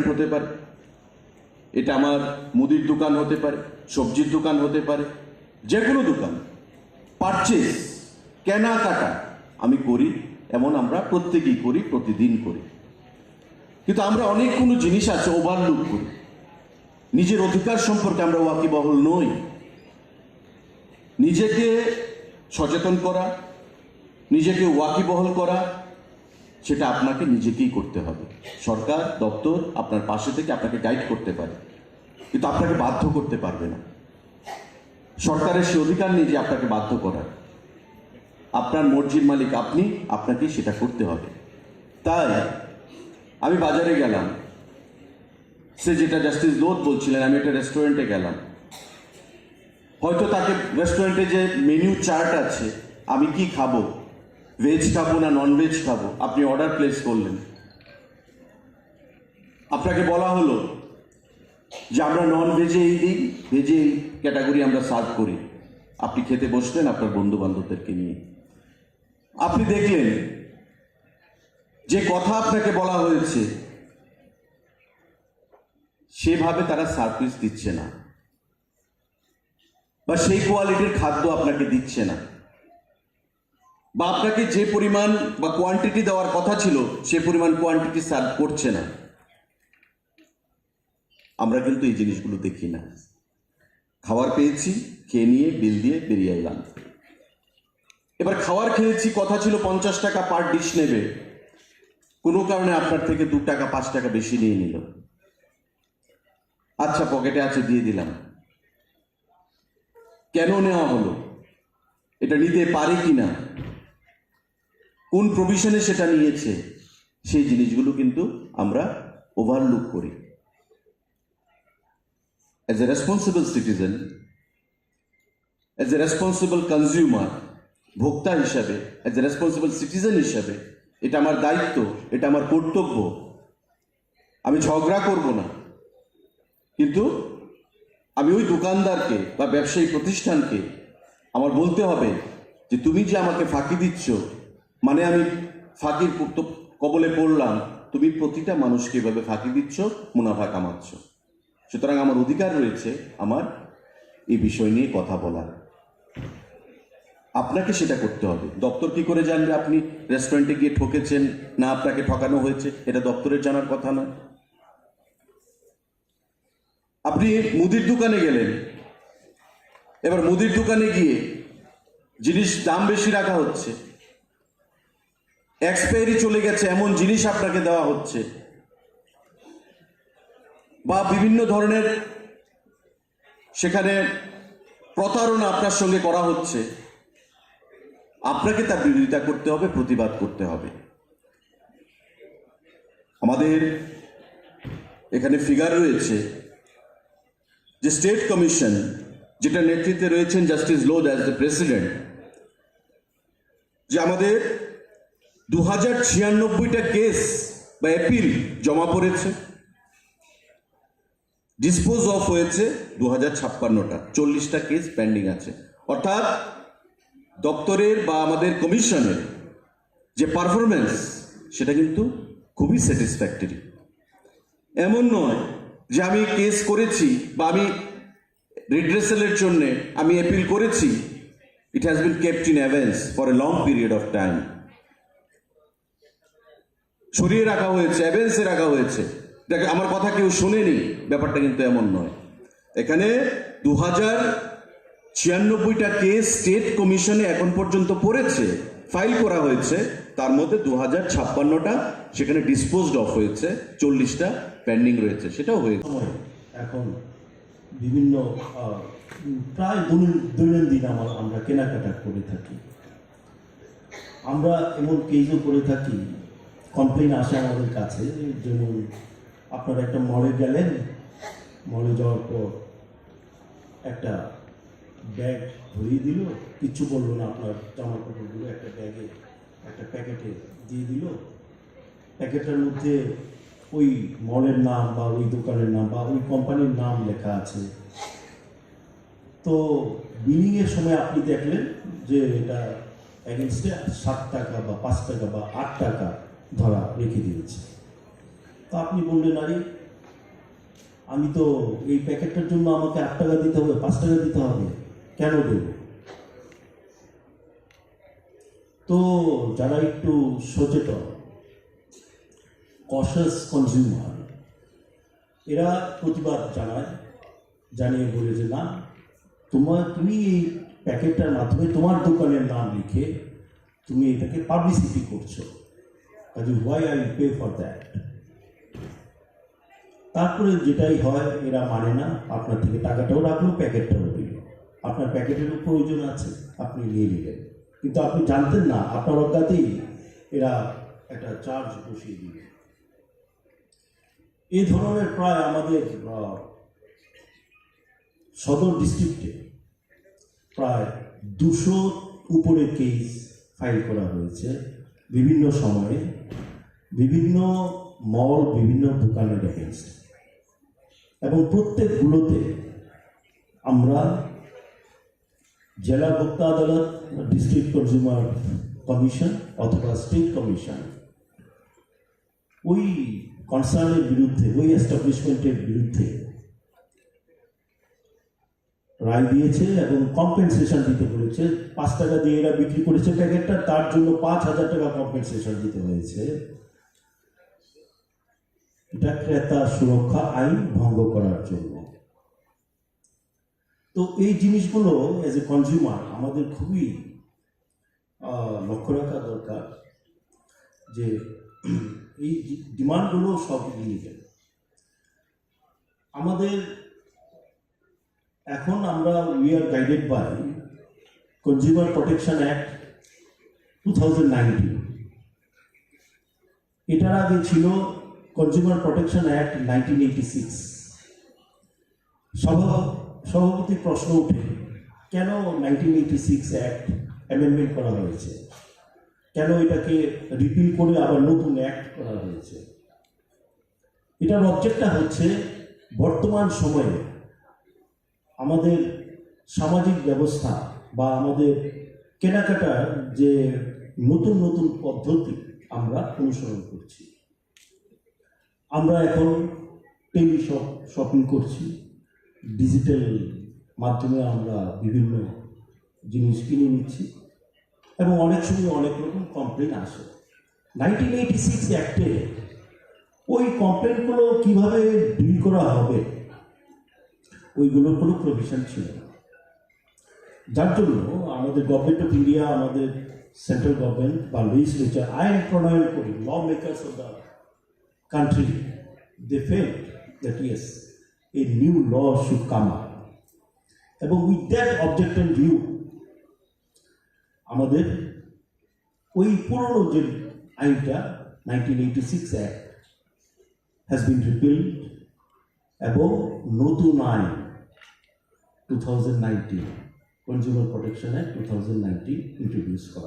হতে পারে, এটা আমার মুদির দোকান হতে পারে, সবজির দোকান হতে পারে, যে কোনো দোকান পারচেজ কেনাকাটা আমি করি, এমন আমরা প্রত্যেকেই করি, প্রতিদিন করি। কিন্তু আমরা অনেক কোনো জিনিস আছে ওভারলুক করি, নিজের অধিকার সম্পর্কে আমরা ওয়াকিবহল নই। নিজেকে সচেতন করা, নিজেকে ওয়াকিবহল করা, সেটা আপনাকে নিজেকেই করতে হবে। সরকার দপ্তর আপনার পাশে থেকে আপনাকে গাইড করতে পারে, কিন্তু আপনাকে বাধ্য করতে পারবে না। সরকারের সে অধিকার নেই যে আপনাকে বাধ্য করার। আপনার মর্জির মালিক আপনি, আপনাকেই সেটা করতে হবে। তাই আমি বাজারে গেলাম, সে যেটা জাস্টিস লোধ বলছিলেন, আমি একটা রেস্টুরেন্টে গেলাম, হয়তো তাকে রেস্টুরেন্টে যে মেনু চার্ট আছে, আমি কি খাবো, ভেজ খাবো না নন ভেজ খাবো, আপনি অর্ডার প্লেস করলেন, আপনাকে বলা হলো যে আমরা নন ভেজে এই দিই, ভেজে এই ক্যাটাগরি আমরা সার্ভ করি। আপনি খেতে বসলেন আপনার বন্ধু বান্ধবদেরকে নিয়ে, আপনি দেখলেন যে কথা আপনাকে বলা হয়েছে সেভাবে তারা সার্ভিস দিচ্ছে না, বা সেই কোয়ালিটির খাদ্য আপনাকে দিচ্ছে না, বা আপনাকে যে পরিমাণ বা কোয়ান্টিটি দেওয়ার কথা ছিল সে পরিমাণ কোয়ান্টিটি সার্ভ করছে না। আমরা কিন্তু এই জিনিসগুলো দেখি না। খাবার পেয়েছি, খেয়ে নিয়ে বিল দিয়ে বেরিয়ে এলাম। এবার খাবার খেয়েছি, কথা ছিল 50 টাকা পার ডিশ নেবে, কোনো কারণে আপনার থেকে 2 টাকা 5 টাকা বেশি নিয়ে নিল। আচ্ছা পকেটে আছে, দিয়ে দিলাম। কেন নেওয়া হলো, এটা নিতে পারে কিনা, কোন প্রভিশনে সেটা নিয়েছে, সেই জিনিসগুলো কিন্তু আমরা ওভারলুক করি। As a responsible citizen, as a responsible consumer, ভোক্তা হিসাবে, as a responsible citizen হিসাবে, এটা আমার দায়িত্ব, এটা আমার কর্তব্য। আমি ঝগড়া করব না, কিন্তু আমি ওই দোকানদারকে বা ব্যবসায়ী প্রতিষ্ঠানকে আমার বলতে হবে যে তুমি যে আমাকে ফাঁকি দিচ্ছ, মানে আমি ফাঁকির কবলে পড়লাম, তুমি প্রতিটা মানুষকে এভাবে ফাঁকি দিচ্ছ, মুনাফা কামাচ্ছ। সুতরাং আমার অধিকার রয়েছে আমার এই বিষয় নিয়ে কথা বলার। আপনাকে সেটা করতে হবে। দপ্তর কি করে জানবে আপনি রেস্টুরেন্টে গিয়ে ঠকেছেন না আপনাকে ঠকানো হয়েছে? এটা দপ্তরের জানার কথা নয়। আপনি মুদির দোকানে গেলেন, এবার মুদির দোকানে গিয়ে জিনিস দাম বেশি রাখা হচ্ছে, এক্সপায়ারি চলে গেছে এমন জিনিস আপনাকে দেওয়া হচ্ছে, বা বিভিন্ন ধরনের সেখানে প্রতারণা আপনার সঙ্গে করা হচ্ছে, আপনাকে তার বিরোধিতা করতে হবে, প্রতিবাদ করতে হবে। আমাদের এখানে ফিগার রয়েছে যে স্টেট কমিশন, যেটা নেতৃত্বে রয়েছেন justice Lodh as the president, যে আমাদের 2096টা কেস বা অ্যাপিল জমা পড়েছে, ডিসপোজ অফ হয়েছে 2056টা, 40টা কেস পেন্ডিং আছে। অর্থাৎ দপ্তরের বা আমাদের কমিশনের যে পারফরমেন্স, সেটা কিন্তু খুবই স্যাটিসফ্যাক্টরি। এমন নয় যে আমি কেস করেছি বা আমি রিড্রেসালের জন্য আমি অ্যাপিল করেছি, it has been kept in অ্যাভেন্স for a long period of time, সরিয়ে রাখা হয়েছে, অ্যাভেন্সে রাখা হয়েছে। দেখে আমার কথা কেউ শোনেনি, ব্যাপারটা কিন্তু এমন নয়। এখানে 2096টা কেস স্টেট কমিশনে এখন পর্যন্ত পড়েছে, ফাইল করা হয়েছে, তার মধ্যে 2056টা সেখানে ডিসপোজড অফ হয়েছে, 40টা পেন্ডিং রয়েছে, সেটাও হয়েছে। এখন বিভিন্ন প্রায় দৈনন্দিন আমরা কেনাকাটা করে থাকি। আমরা এমন কেসও করে থাকি, কমপ্লেন আসে আমাদের কাছে, যেমন আপনারা একটা মলে গেলেন, মলে যাওয়ার পর একটা ব্যাগ ধরিয়ে দিল, কিচ্ছু বললো না, আপনার জামা কাপড়গুলো একটা ব্যাগে একটা প্যাকেটে দিয়ে দিল। প্যাকেটের মধ্যে ওই মলের নাম বা ওই দোকানের নাম বা ওই কোম্পানির নাম লেখা আছে। তো বিলিংয়ের সময় আপনি দেখলেন যে এটা এগেনস্টে 7 টাকা বা 5 টাকা বা 8 টাকা ধরা রেখে দিয়েছে। তো আপনি বললেন, আরে আমি তো এই প্যাকেটটার জন্য আমাকে 8 টাকা দিতে হবে, 5 টাকা দিতে হবে, কেন দেব? তো যারা একটু সচেতন, কশাস কনজিউমার, এরা প্রতিবাদ জানিয়ে বলে যে না, তুমি এই প্যাকেটটার মাধ্যমে তোমার দোকানের নাম লিখে তুমি এটাকে পাবলিসিটি করছো, কাজে why I pay for that. তারপরে যেটাই হয়, এরা মানে না, আপনার থেকে টাকাটাও রাখলো, প্যাকেটটাও দিল। আপনার প্যাকেটেরও প্রয়োজন আছে, আপনি নিয়ে নিলেন, কিন্তু আপনি জানতেন না, আপনার অজ্ঞাতেই এরা একটা চার্জ বসিয়ে দিল। এই ধরনের প্রায় আমাদের সদর ডিস্ট্রিক্টে প্রায় 200 উপরে কেস ফাইল করা হয়েছে বিভিন্ন সময়ে, বিভিন্ন মল, বিভিন্ন দোকানের এগেনস্ট, এবং প্রত্যেকগুলোতে আমরা জেলা ভোক্তা আদালত, ডিস্ট্রিক্ট কনজিউমার কমিশন অথবা স্টেট কমিশন ওই কনসার্নের বিরুদ্ধে, ওই এস্টাবলিশমেন্টের বিরুদ্ধে রায় দিয়েছে এবং কম্পেনসেশন দিতে বলেছে। 5 টাকা দিয়ে এরা বিক্রি করেছে প্যাকেটটা, তার জন্য 5,000 টাকা কম্পেনসেশন দিতে হয়েছে। এটা ক্রেতা সুরক্ষা আইন ভঙ্গ করার জন্য। তো এই জিনিসগুলো এজ এ কনজিউমার আমাদের খুবই লক্ষ্য রাখা দরকার যে এই ডিমান্ডগুলো সব ইলিগাল। আমাদের এখন আমরা we are guided by consumer protection act 2019। এটার আগে ছিল কনজিউমার প্রোটেকশন অ্যাক্ট 1986। সভাপতি প্রশ্ন ওঠে, কেন 1986 অ্যাক্ট অ্যামেন্ডমেন্ট করা হয়েছে, কেন এটাকে রিপিল করে আবার নতুন অ্যাক্ট করা হয়েছে? এটার অবজেক্টটা হচ্ছে বর্তমান সময়ে আমাদের সামাজিক ব্যবস্থা বা আমাদের কেনাকাটার যে নতুন নতুন পদ্ধতি আমরা অনুসরণ করছি। আমরা এখন শপিং করছি, ডিজিটাল মাধ্যমে আমরা বিভিন্ন জিনিস কিনে নিচ্ছি, এবং অনেক সময় অনেক রকম কমপ্লেন আসে। 1986 অ্যাক্টে ওই কমপ্লেনগুলো কিভাবে ডিল করা হবে ওইগুলোর কোনো প্রভিশন ছিল না, যার জন্য আমাদের গভর্নমেন্ট অফ ইন্ডিয়া, আমাদের সেন্ট্রাল গভর্নমেন্ট বা লেজিসলেচার আইন প্রণয়ন করে, law makers of the country, they felt that yes, a new law should come up. এবং with that object and view, আমাদের ওই পুরনো যে আইনটা 1986 অ্যাক্ট has been repealed এবং নতুন আইন 2019 কনজিউমার প্রোটেকশন অ্যাক্ট 2019 ইন্ট্রোডিউস করা